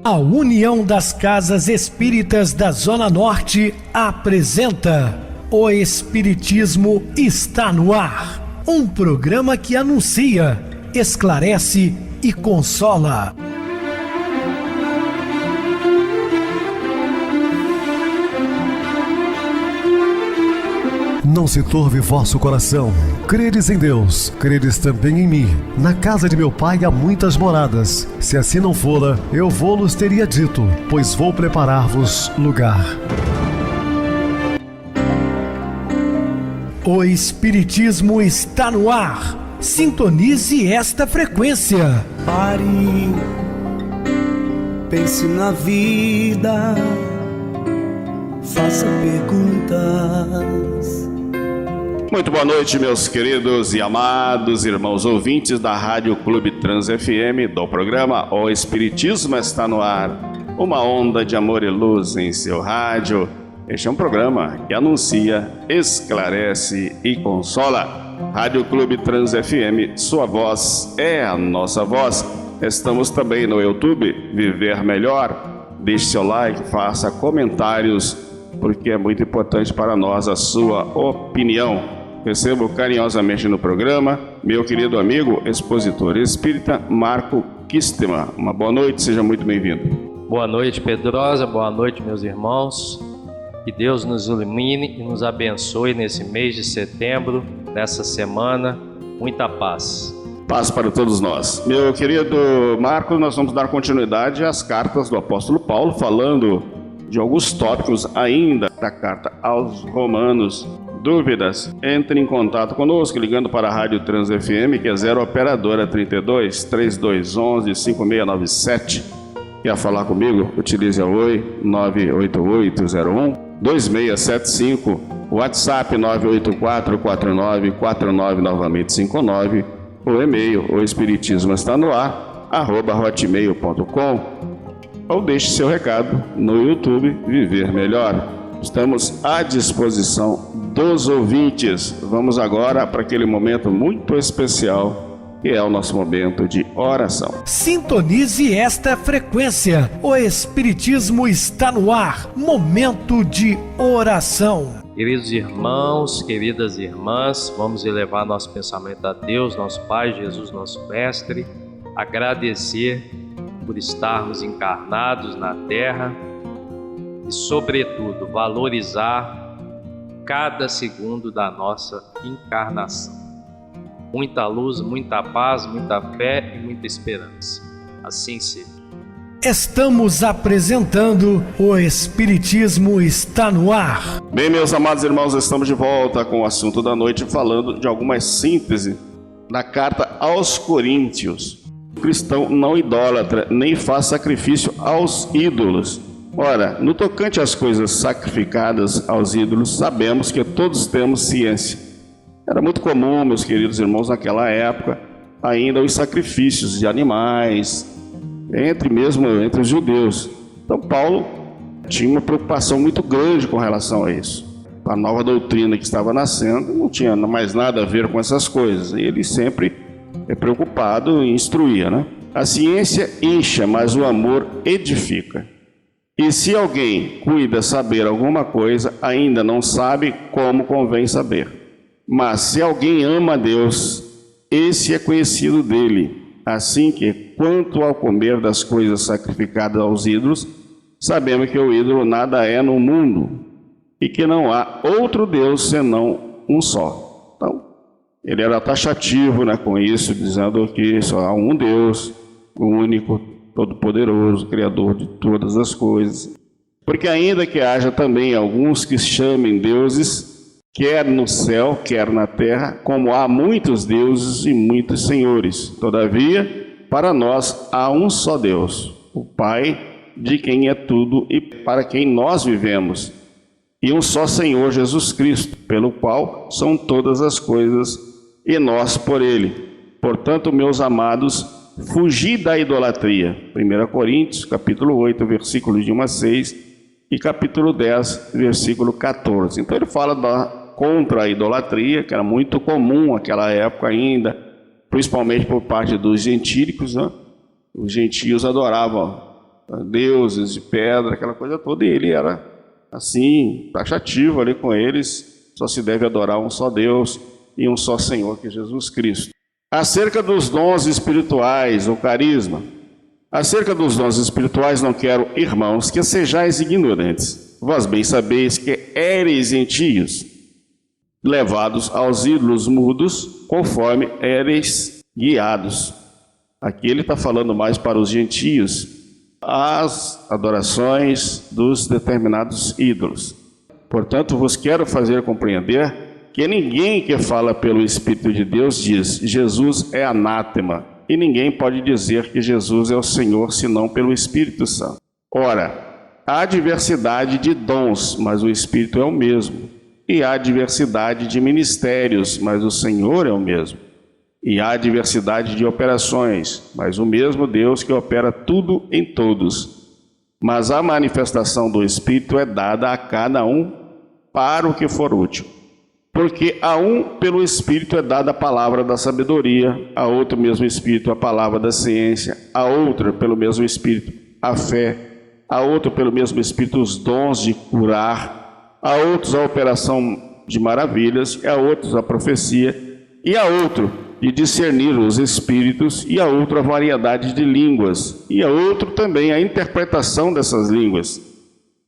A União das Casas Espíritas da Zona Norte apresenta O Espiritismo está no ar. Um programa que anuncia, esclarece e consola. Não se turve vosso coração. Credes em Deus, credes também em mim. Na casa de meu pai há muitas moradas. Se assim não fora, eu vou-los teria dito, pois vou preparar-vos lugar. O Espiritismo está no ar. Sintonize esta frequência. Pare, pense na vida, faça perguntas. Muito boa noite, meus queridos e amados irmãos ouvintes da Rádio Clube Trans FM, do programa O Espiritismo está no ar. Uma onda de amor e luz em seu rádio. Este é um programa que anuncia, esclarece e consola. Rádio Clube Trans FM, sua voz é a nossa voz. Estamos também no YouTube, Viver Melhor. Deixe seu like, faça comentários, porque é muito importante para nós a sua opinião. Recebo carinhosamente no programa meu querido amigo, expositor espírita Marco Kistema. Uma boa noite, seja muito bem-vindo. Boa noite, Pedrosa, boa noite, meus irmãos. Que Deus nos ilumine e nos abençoe nesse mês de setembro, nessa semana. Muita paz. Paz para todos nós. Meu querido Marco, nós vamos dar continuidade às cartas do apóstolo Paulo, falando de alguns tópicos ainda da carta aos Romanos. Dúvidas? Entre em contato conosco ligando para a Rádio Trans FM, que é 0 operadora 32 3211 5697. Quer falar comigo? Utilize a Oi 98801 2675, WhatsApp 9844949 novamente 59, o e-mail o espiritismo está no ar @hotmail.com, ou deixe seu recado no YouTube Viver Melhor. Estamos à disposição dos ouvintes. Vamos agora para aquele momento muito especial, que é o nosso momento de oração. Sintonize esta frequência. O Espiritismo está no ar. Momento de oração. Queridos irmãos, queridas irmãs, vamos elevar nosso pensamento a Deus, nosso Pai, Jesus, nosso Mestre, agradecer por estarmos encarnados na Terra e, sobretudo, valorizar cada segundo da nossa encarnação. Muita luz, muita paz, muita fé e muita esperança. Assim seja. Estamos apresentando O Espiritismo está no ar. Bem, meus amados irmãos, estamos de volta com o assunto da noite, falando de algumas síntese da carta aos Coríntios. O cristão não idólatra, nem faz sacrifício aos ídolos. Ora, no tocante às coisas sacrificadas aos ídolos, sabemos que todos temos ciência. Era muito comum, meus queridos irmãos, naquela época, ainda os sacrifícios de animais, entre os judeus. Então Paulo tinha uma preocupação muito grande com relação a isso. A nova doutrina que estava nascendo não tinha mais nada a ver com essas coisas. E ele sempre é preocupado em instruir, né? A ciência incha, mas o amor edifica. E se alguém cuida saber alguma coisa, ainda não sabe como convém saber. Mas se alguém ama a Deus, esse é conhecido dele. Assim que, quanto ao comer das coisas sacrificadas aos ídolos, sabemos que o ídolo nada é no mundo e que não há outro Deus senão um só. Então, ele era taxativo, né, com isso, dizendo que só há um Deus, o único, todo-poderoso, criador de todas as coisas. Porque ainda que haja também alguns que chamem deuses, quer no céu, quer na terra, como há muitos deuses e muitos senhores. Todavia, para nós há um só Deus, o Pai, de quem é tudo e para quem nós vivemos, e um só Senhor Jesus Cristo, pelo qual são todas as coisas e nós por Ele. Portanto, meus amados, fugi da idolatria. 1 Coríntios, capítulo 8, versículos de 1 a 6 e capítulo 10, versículo 14. Então ele fala contra a idolatria, que era muito comum naquela época ainda, principalmente por parte dos gentílicos, né? Os gentios adoravam deuses de pedra, aquela coisa toda, e ele era assim, taxativo ali com eles, só se deve adorar um só Deus e um só Senhor, que é Jesus Cristo. Acerca dos dons espirituais, ou carisma, acerca dos dons espirituais não quero, irmãos, que sejais ignorantes. Vós bem sabeis que éreis gentios, levados aos ídolos mudos, conforme éreis guiados. Aqui ele está falando mais para os gentios, as adorações dos determinados ídolos. Portanto, vos quero fazer compreender que ninguém que fala pelo Espírito de Deus diz, Jesus é anátema, e ninguém pode dizer que Jesus é o Senhor, senão pelo Espírito Santo. Ora, há diversidade de dons, mas o Espírito é o mesmo. E há diversidade de ministérios, mas o Senhor é o mesmo. E há diversidade de operações, mas o mesmo Deus que opera tudo em todos. Mas a manifestação do Espírito é dada a cada um para o que for útil. Porque a um, pelo Espírito, é dada a palavra da sabedoria, a outro, mesmo Espírito, a palavra da ciência, a outra, pelo mesmo Espírito, a fé, a outro, pelo mesmo Espírito, os dons de curar, a outros, a operação de maravilhas, a outros, a profecia, e a outro, de discernir os espíritos, e a outro, a variedade de línguas, e a outro também a interpretação dessas línguas.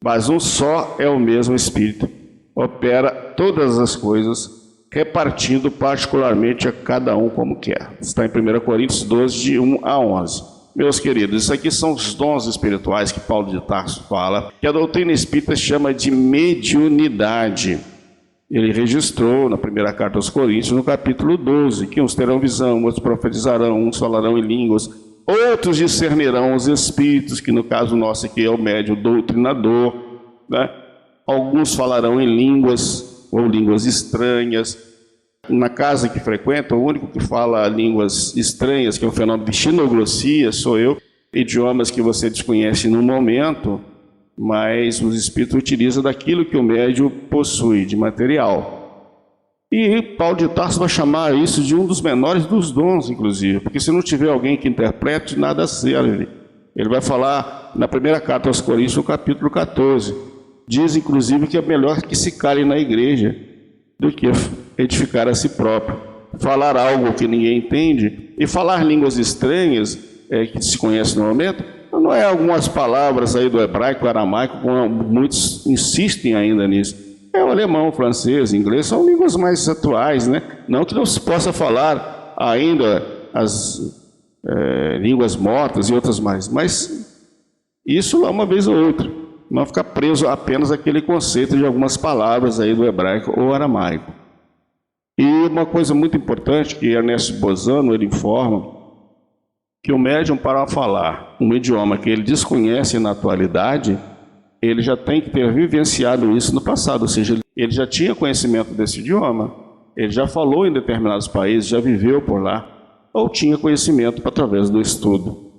Mas um só é o mesmo Espírito, opera todas as coisas, repartindo particularmente a cada um como quer. Está em 1 Coríntios 12, de 1 a 11. Meus queridos, isso aqui são os dons espirituais que Paulo de Tarso fala, que a doutrina espírita chama de mediunidade. Ele registrou na primeira carta aos Coríntios, no capítulo 12, que uns terão visão, outros profetizarão, uns falarão em línguas, outros discernirão os espíritos, que no caso nosso aqui é o médium doutrinador, né? Alguns falarão em línguas, ou línguas estranhas. Na casa que frequenta, o único que fala línguas estranhas, que é um fenômeno de xenoglossia, sou eu, idiomas que você desconhece no momento, mas os espíritos utilizam daquilo que o médium possui de material. E Paulo de Tarso vai chamar isso de um dos menores dos dons, inclusive, porque se não tiver alguém que interprete, nada serve. Ele vai falar na primeira carta aos Coríntios, no capítulo 14. Diz, inclusive, que é melhor que se cale na igreja do que edificar a si próprio. Falar algo que ninguém entende e falar línguas estranhas, que se conhece no momento, não é algumas palavras aí do hebraico, aramaico, como muitos insistem ainda nisso. É o alemão, o francês, o inglês, são línguas mais atuais, né? Não que não se possa falar ainda as línguas mortas e outras mais, mas isso lá uma vez ou outra. Não ficar preso apenas àquele conceito de algumas palavras aí do hebraico ou aramaico. E uma coisa muito importante que Ernesto Bozano, ele informa, que o médium, para falar um idioma que ele desconhece na atualidade, ele já tem que ter vivenciado isso no passado, ou seja, ele já tinha conhecimento desse idioma, ele já falou em determinados países, já viveu por lá, ou tinha conhecimento através do estudo.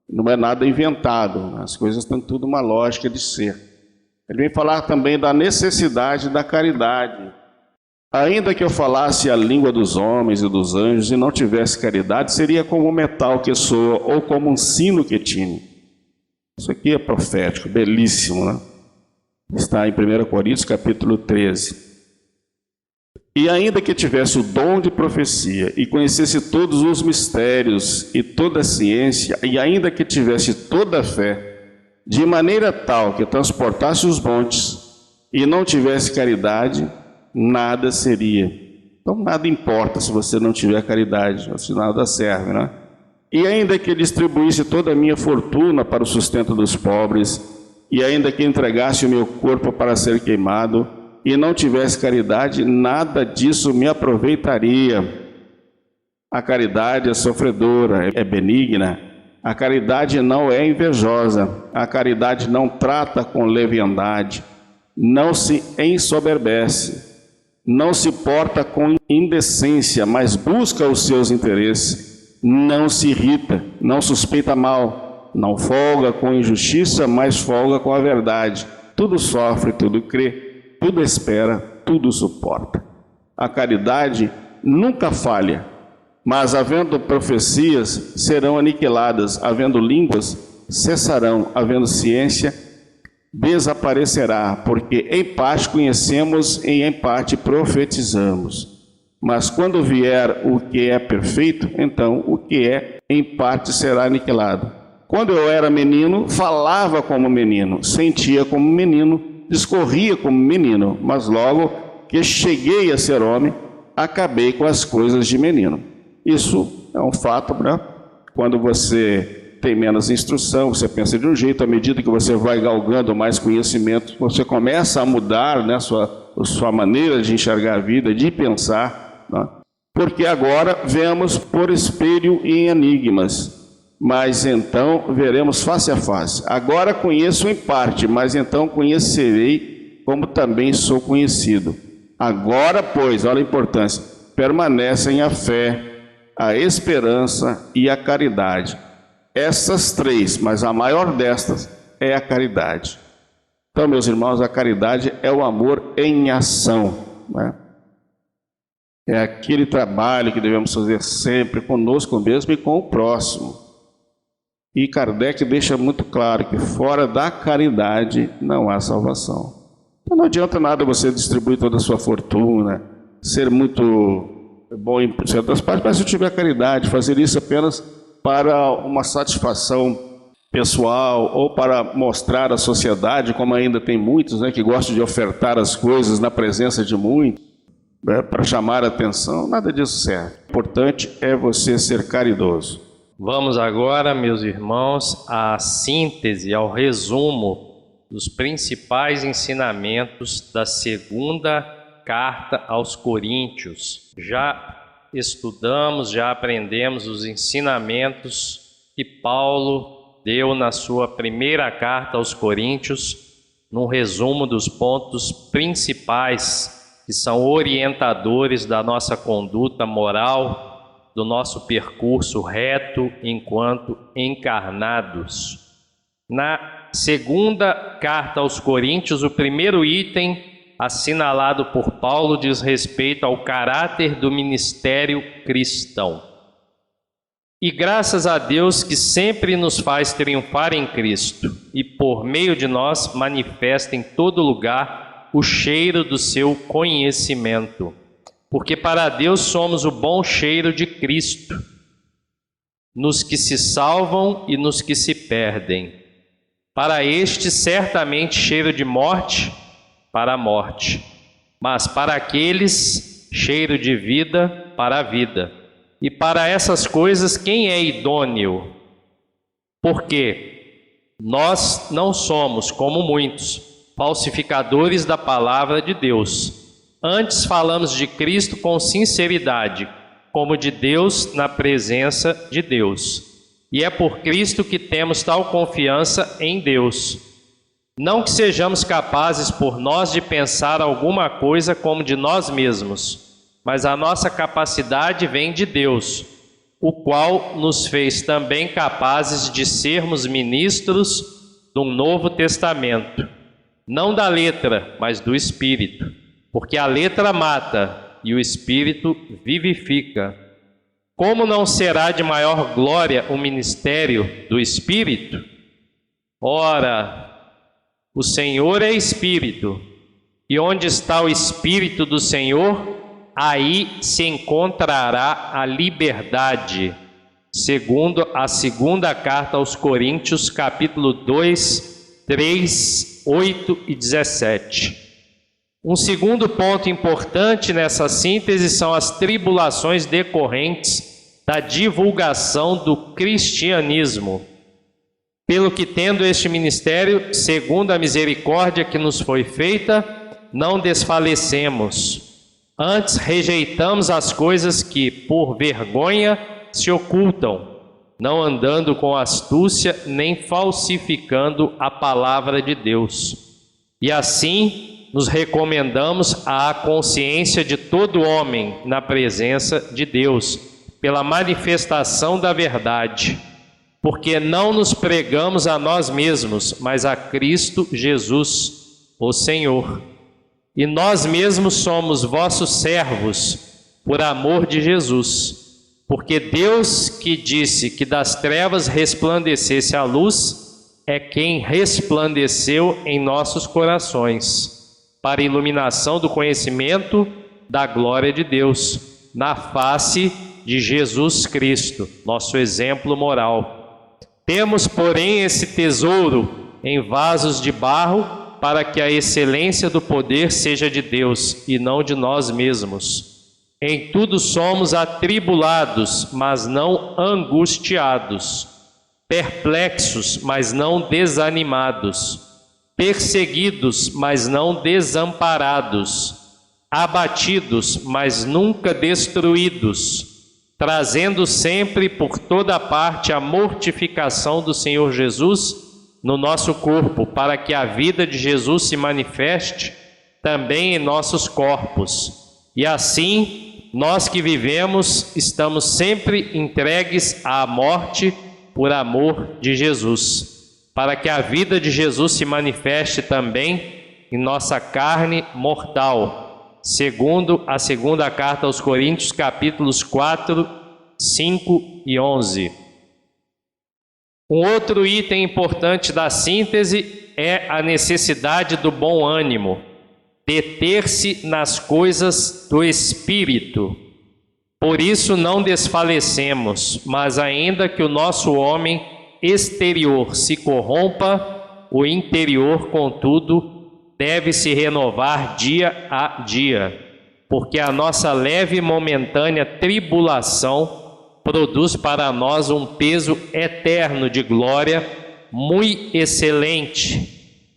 Não é nada inventado, as coisas têm tudo uma lógica de ser. Ele vem falar também da necessidade da caridade. Ainda que eu falasse a língua dos homens e dos anjos e não tivesse caridade, seria como um metal que soa ou como um sino que tine. Isso aqui é profético, belíssimo, né? Está em 1 Coríntios, capítulo 13. E ainda que tivesse o dom de profecia e conhecesse todos os mistérios e toda a ciência, e ainda que tivesse toda a fé, de maneira tal que transportasse os montes e não tivesse caridade, nada seria. Então nada importa se você não tiver caridade, se nada serve, né? E ainda que distribuísse toda a minha fortuna para o sustento dos pobres, e ainda que entregasse o meu corpo para ser queimado, e não tivesse caridade, nada disso me aproveitaria. A caridade é sofredora, é benigna. A caridade não é invejosa. A caridade não trata com leviandade. Não se ensoberbece. Não se porta com indecência, mas busca os seus interesses. Não se irrita, não suspeita mal. Não folga com injustiça, mas folga com a verdade. Tudo sofre, tudo crê. Tudo espera, tudo suporta. A caridade nunca falha, mas havendo profecias, serão aniquiladas, havendo línguas, cessarão, havendo ciência, desaparecerá, porque em parte conhecemos e em parte profetizamos. Mas quando vier o que é perfeito, então o que é em parte será aniquilado. Quando eu era menino, falava como menino, sentia como menino, discorria como menino, mas logo que cheguei a ser homem, acabei com as coisas de menino. Isso é um fato, né? Quando você tem menos instrução, você pensa de um jeito, à medida que você vai galgando mais conhecimento, você começa a mudar, né, sua maneira de enxergar a vida, de pensar, né? Porque agora vemos por espelho e em enigmas, mas então veremos face a face. Agora conheço em parte, mas então conhecerei como também sou conhecido. Agora, pois, olha a importância, permanecem a fé, a esperança e a caridade. Essas três, mas a maior destas é a caridade. Então, meus irmãos, a caridade é o amor em ação, né? É aquele trabalho que devemos fazer sempre conosco mesmo e com o próximo. E Kardec deixa muito claro que fora da caridade não há salvação. Então não adianta nada você distribuir toda a sua fortuna, ser muito bom em certas partes, mas se tiver caridade, fazer isso apenas para uma satisfação pessoal ou para mostrar à sociedade, como ainda tem muitos, né, que gostam de ofertar as coisas na presença de muitos, né, para chamar a atenção, nada disso serve. O importante é você ser caridoso. Vamos agora, meus irmãos, à síntese, ao resumo dos principais ensinamentos da segunda carta aos Coríntios. Já estudamos, já aprendemos os ensinamentos que Paulo deu na sua primeira carta aos Coríntios, num resumo dos pontos principais que são orientadores da nossa conduta moral, do nosso percurso reto enquanto encarnados. Na segunda carta aos Coríntios, o primeiro item assinalado por Paulo diz respeito ao caráter do ministério cristão. E graças a Deus que sempre nos faz triunfar em Cristo e por meio de nós manifesta em todo lugar o cheiro do seu conhecimento. Porque para Deus somos o bom cheiro de Cristo, nos que se salvam e nos que se perdem. Para este, certamente cheiro de morte para a morte, mas para aqueles, cheiro de vida para a vida. E para essas coisas, quem é idôneo? Porque nós não somos, como muitos, falsificadores da palavra de Deus. Antes falamos de Cristo com sinceridade, como de Deus na presença de Deus. E é por Cristo que temos tal confiança em Deus. Não que sejamos capazes por nós de pensar alguma coisa como de nós mesmos, mas a nossa capacidade vem de Deus, o qual nos fez também capazes de sermos ministros de um novo testamento, não da letra, mas do Espírito, porque a letra mata e o Espírito vivifica. Como não será de maior glória o ministério do Espírito? Ora, o Senhor é Espírito, e onde está o Espírito do Senhor, aí se encontrará a liberdade. Segundo a segunda carta aos Coríntios, capítulo 2, 3, 8 e 17. Um segundo ponto importante nessa síntese são as tribulações decorrentes da divulgação do cristianismo. Pelo que, tendo este ministério, segundo a misericórdia que nos foi feita, não desfalecemos. Antes rejeitamos as coisas que, por vergonha, se ocultam, não andando com astúcia, nem falsificando a palavra de Deus. E assim nos recomendamos à consciência de todo homem na presença de Deus, pela manifestação da verdade. Porque não nos pregamos a nós mesmos, mas a Cristo Jesus, o Senhor. E nós mesmos somos vossos servos, por amor de Jesus. Porque Deus que disse que das trevas resplandecesse a luz, é quem resplandeceu em nossos corações, para a iluminação do conhecimento da glória de Deus, na face de Jesus Cristo, nosso exemplo moral. Temos, porém, esse tesouro em vasos de barro, para que a excelência do poder seja de Deus e não de nós mesmos. Em tudo somos atribulados, mas não angustiados, perplexos, mas não desanimados, perseguidos, mas não desamparados, abatidos, mas nunca destruídos, trazendo sempre por toda parte a mortificação do Senhor Jesus no nosso corpo, para que a vida de Jesus se manifeste também em nossos corpos. E assim, nós que vivemos, estamos sempre entregues à morte por amor de Jesus, para que a vida de Jesus se manifeste também em nossa carne mortal, segundo a segunda carta aos Coríntios, capítulos 4, 5 e 11. Um outro item importante da síntese é a necessidade do bom ânimo, deter-se nas coisas do Espírito. Por isso não desfalecemos, mas ainda que o nosso homem exterior se corrompa, o interior, contudo, deve se renovar dia a dia, porque a nossa leve e momentânea tribulação produz para nós um peso eterno de glória, muito excelente,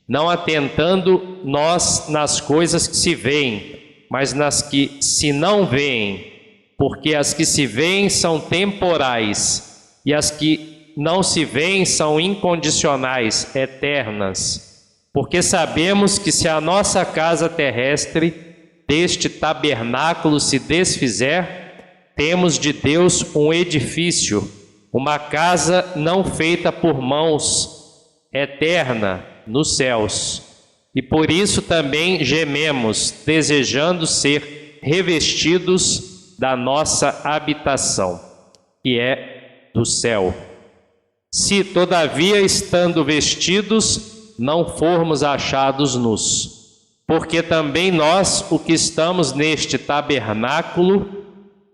não atentando nós nas coisas que se veem, mas nas que se não veem, porque as que se veem são temporais, e as que não se veem são incondicionais, eternas. Porque sabemos que se a nossa casa terrestre deste tabernáculo se desfizer, temos de Deus um edifício, uma casa não feita por mãos, eterna nos céus. E por isso também gememos, desejando ser revestidos da nossa habitação, que é do céu. Se, todavia, estando vestidos, não formos achados nus, porque também nós, o que estamos neste tabernáculo,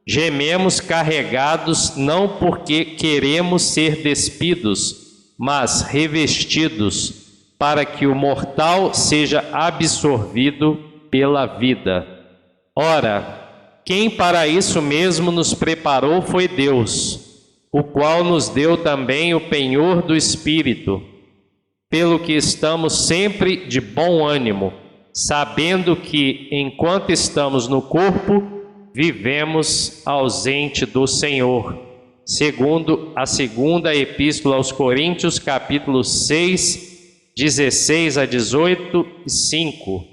gememos carregados, não porque queremos ser despidos, mas revestidos, para que o mortal seja absorvido pela vida. Ora, quem para isso mesmo nos preparou foi Deus, o qual nos deu também o penhor do Espírito, pelo que estamos sempre de bom ânimo, sabendo que, enquanto estamos no corpo, vivemos ausente do Senhor, segundo a segunda epístola aos Coríntios, capítulo 6, 16 a 18 e 5.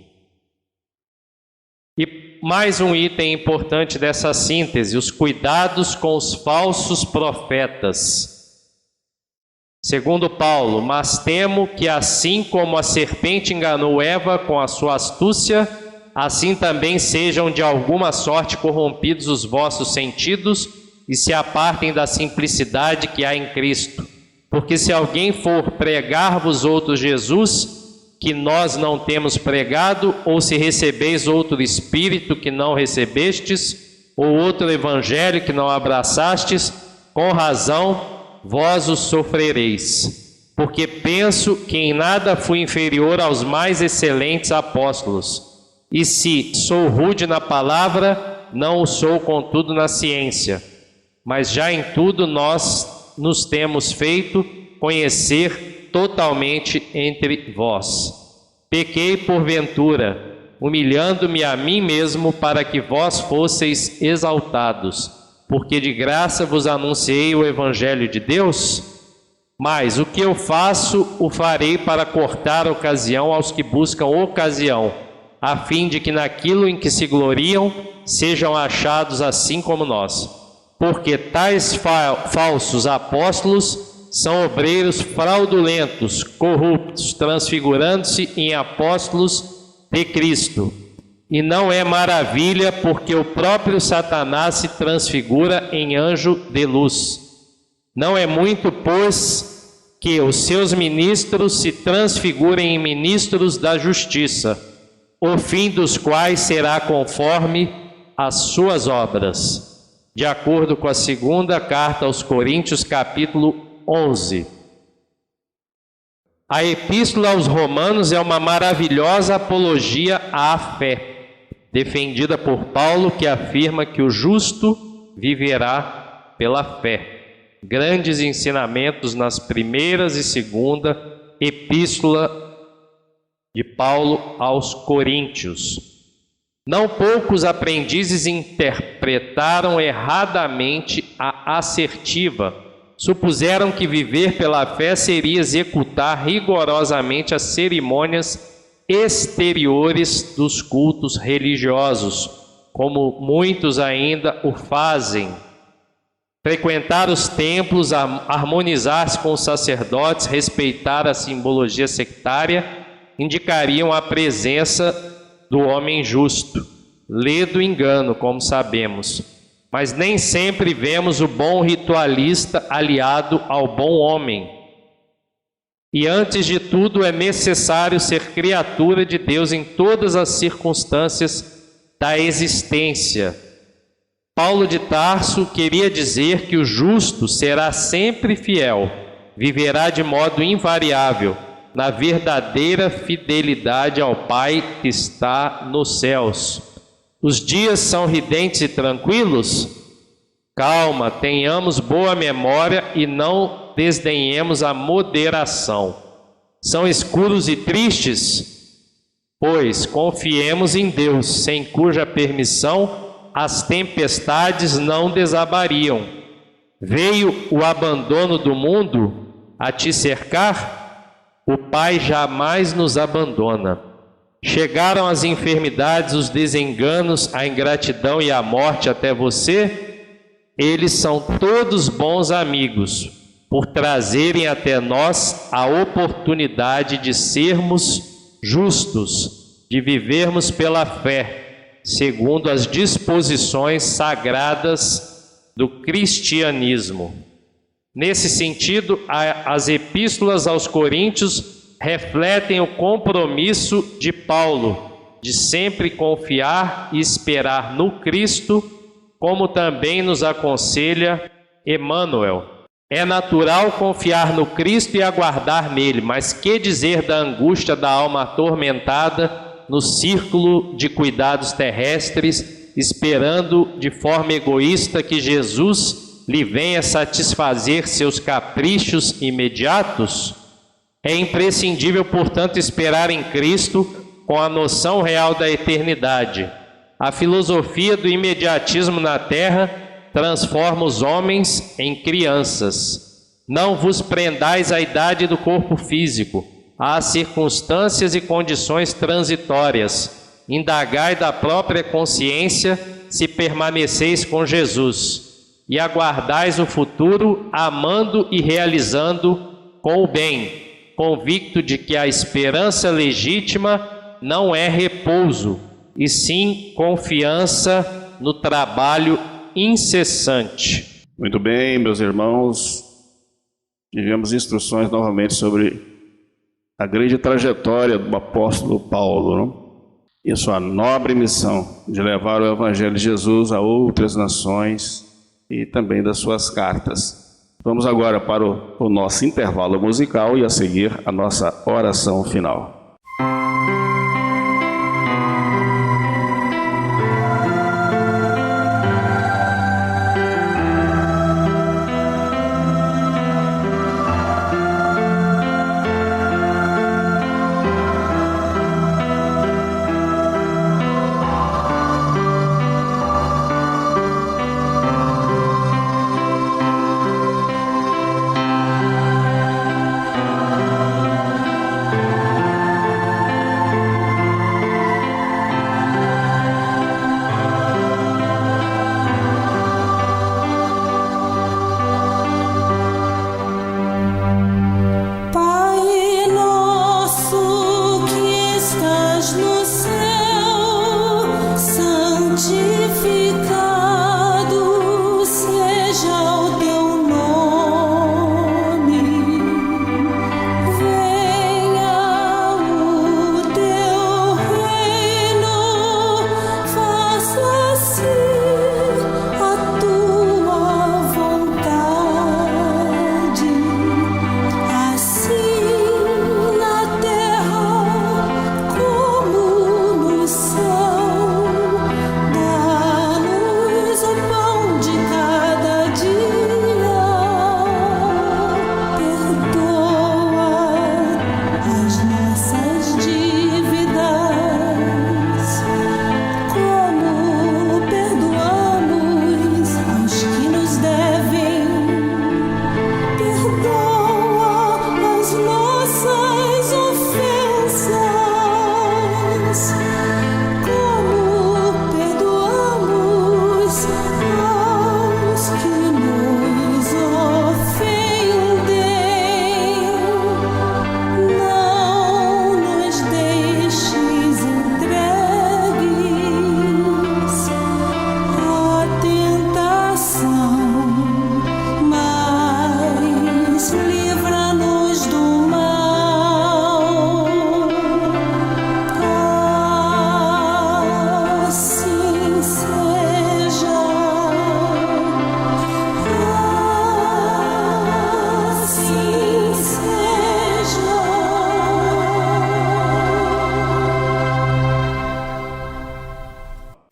E mais um item importante dessa síntese, os cuidados com os falsos profetas. Segundo Paulo, mas temo que assim como a serpente enganou Eva com a sua astúcia, assim também sejam de alguma sorte corrompidos os vossos sentidos e se apartem da simplicidade que há em Cristo. Porque se alguém for pregar-vos outro Jesus, que nós não temos pregado, ou se recebeis outro Espírito que não recebestes, ou outro Evangelho que não abraçastes, com razão vós o sofrereis. Porque penso que em nada fui inferior aos mais excelentes apóstolos. E se sou rude na palavra, não o sou contudo na ciência. Mas já em tudo nós nos temos feito conhecer totalmente entre vós. Pequei porventura, humilhando-me a mim mesmo para que vós fosseis exaltados, porque de graça vos anunciei o Evangelho de Deus? Mas o que eu faço, o farei para cortar ocasião aos que buscam ocasião, a fim de que naquilo em que se gloriam, sejam achados assim como nós. Porque tais falsos apóstolos são obreiros fraudulentos, corruptos, transfigurando-se em apóstolos de Cristo. E não é maravilha, porque o próprio Satanás se transfigura em anjo de luz. Não é muito, pois, que os seus ministros se transfigurem em ministros da justiça, o fim dos quais será conforme as suas obras. De acordo com a segunda carta aos Coríntios, capítulo 11. A Epístola aos Romanos é uma maravilhosa apologia à fé, defendida por Paulo, que afirma que o justo viverá pela fé. Grandes ensinamentos nas primeiras e segunda Epístola de Paulo aos Coríntios. Não poucos aprendizes interpretaram erradamente a assertiva. Supuseram que viver pela fé seria executar rigorosamente as cerimônias exteriores dos cultos religiosos, como muitos ainda o fazem. Frequentar os templos, harmonizar-se com os sacerdotes, respeitar a simbologia sectária, indicariam a presença do homem justo. Lê do engano, como sabemos. Mas nem sempre vemos o bom ritualista aliado ao bom homem. E antes de tudo é necessário ser criatura de Deus em todas as circunstâncias da existência. Paulo de Tarso queria dizer que o justo será sempre fiel, viverá de modo invariável, na verdadeira fidelidade ao Pai que está nos céus. Os dias são ridentes e tranquilos? Calma, tenhamos boa memória e não desdenhemos a moderação. São escuros e tristes? Pois confiemos em Deus, sem cuja permissão as tempestades não desabariam. Veio o abandono do mundo a te cercar? O Pai jamais nos abandona. Chegaram as enfermidades, os desenganos, a ingratidão e a morte até você? Eles são todos bons amigos, por trazerem até nós a oportunidade de sermos justos, de vivermos pela fé, segundo as disposições sagradas do cristianismo. Nesse sentido, as epístolas aos Coríntios refletem o compromisso de Paulo de sempre confiar e esperar no Cristo, como também nos aconselha Emmanuel. É natural confiar no Cristo e aguardar nele, mas que dizer da angústia da alma atormentada no círculo de cuidados terrestres, esperando de forma egoísta que Jesus lhe venha satisfazer seus caprichos imediatos? É imprescindível, portanto, esperar em Cristo com a noção real da eternidade. A filosofia do imediatismo na terra transforma os homens em crianças. Não vos prendais à idade do corpo físico, às circunstâncias e condições transitórias. Indagai da própria consciência se permaneceis com Jesus, e aguardais o futuro amando e realizando com o bem, convicto de que a esperança legítima não é repouso, e sim confiança no trabalho incessante. Muito bem, meus irmãos, tivemos instruções novamente sobre a grande trajetória do apóstolo Paulo, não? E a sua nobre missão de levar o Evangelho de Jesus a outras nações e também das suas cartas. Vamos agora para o nosso intervalo musical e a seguir a nossa oração final.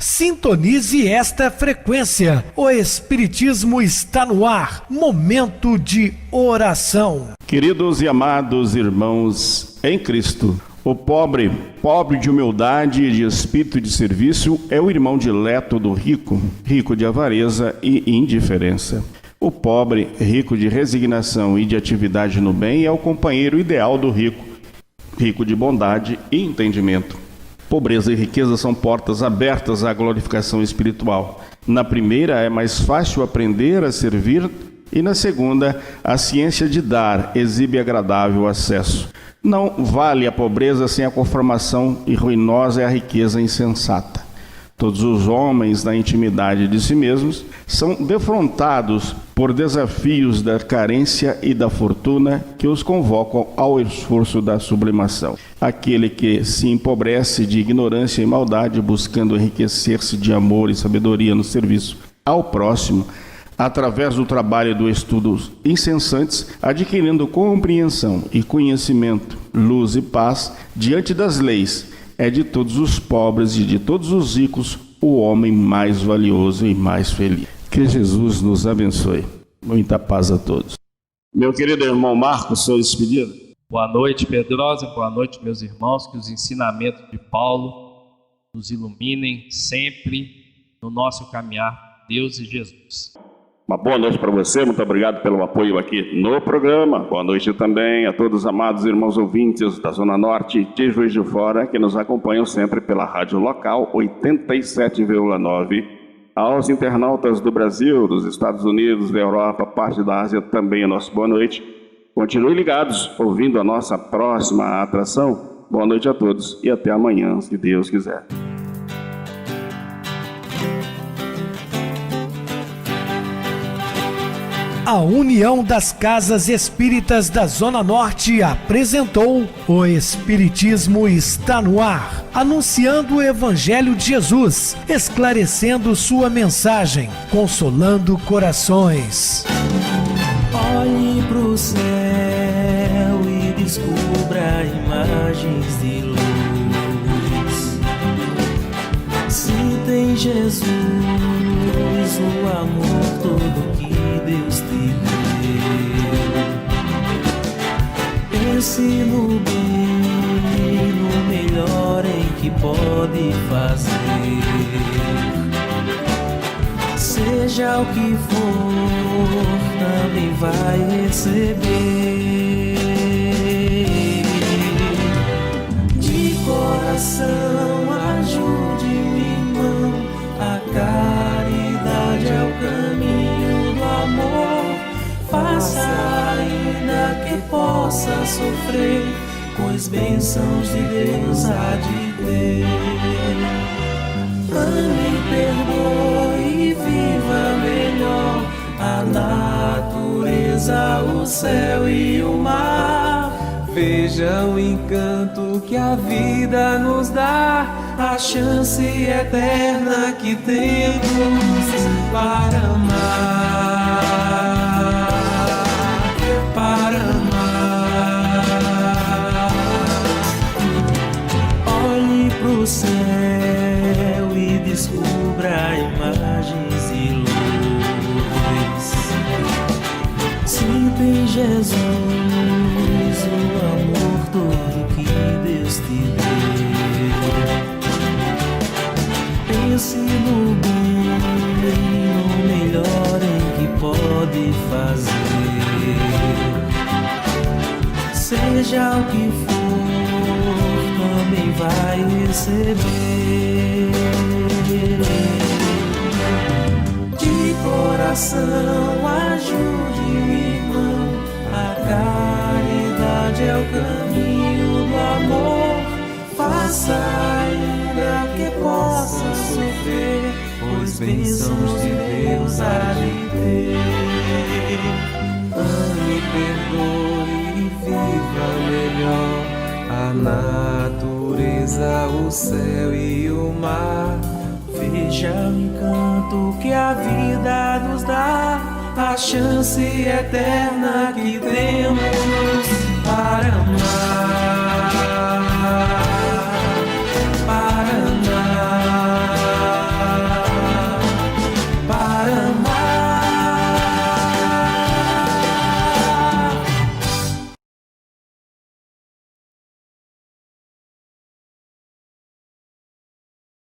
Sintonize esta frequência. O Espiritismo está no ar. Momento de oração. Queridos e amados irmãos em Cristo, o pobre de humildade e de espírito de serviço é o irmão dileto do rico, rico de avareza e indiferença. O pobre, rico de resignação e de atividade no bem, é o companheiro ideal do rico, rico de bondade e entendimento. Pobreza e riqueza são portas abertas à glorificação espiritual. Na primeira é mais fácil aprender a servir e na segunda a ciência de dar exibe agradável acesso. Não vale a pobreza sem a conformação e ruinosa é a riqueza insensata. Todos os homens, na intimidade de si mesmos, são defrontados por desafios da carência e da fortuna que os convocam ao esforço da sublimação. Aquele que se empobrece de ignorância e maldade, buscando enriquecer-se de amor e sabedoria no serviço ao próximo, através do trabalho e do estudo incessantes, adquirindo compreensão e conhecimento, luz e paz diante das leis, é de todos os pobres e de todos os ricos o homem mais valioso e mais feliz. Que Jesus nos abençoe. Muita paz a todos. Meu querido irmão Marcos, sua despedida. Boa noite, Pedrosa. Boa noite, meus irmãos. Que os ensinamentos de Paulo nos iluminem sempre no nosso caminhar com Deus e Jesus. Uma boa noite para você, muito obrigado pelo apoio aqui no programa. Boa noite também a todos os amados irmãos ouvintes da Zona Norte de Juiz de Fora, que nos acompanham sempre pela rádio local 87,9. Aos internautas do Brasil, dos Estados Unidos, da Europa, parte da Ásia, também a nossa boa noite. Continuem ligados, ouvindo a nossa próxima atração. Boa noite a todos e até amanhã, se Deus quiser. A União das Casas Espíritas da Zona Norte apresentou O Espiritismo está no ar, anunciando o Evangelho de Jesus, esclarecendo sua mensagem, consolando corações. Olhe pro céu e descubra imagens de luz. Se tem Jesus, o amor todo que Deus te deu. Pense no bem, no melhor em que pode fazer. Seja o que for, também vai receber. De coração, ajude-me, irmão. A caridade é o caminho do amor. Faça ainda que possa sofrer, pois bênçãos de Deus há de ter. Ame, perdoe e viva melhor a natureza, o céu e o mar. Veja o encanto que a vida nos dá, a chance eterna que temos para amar, para amar. Olhe pro céu e descubra imagens e luz. Sinta em Jesus o amor todo que Deus te deu. Pense no bem, no melhor em que pode fazer. Seja o que for, também vai receber. De coração, ajude-me, irmão. A caridade é o caminho do amor. Faça ainda que possa sofrer, pois bênçãos de Deus há de ter. Ame, perdoe e viva melhor a natureza, o céu e o mar. Veja o encanto que a vida nos dá, a chance eterna que temos para amar.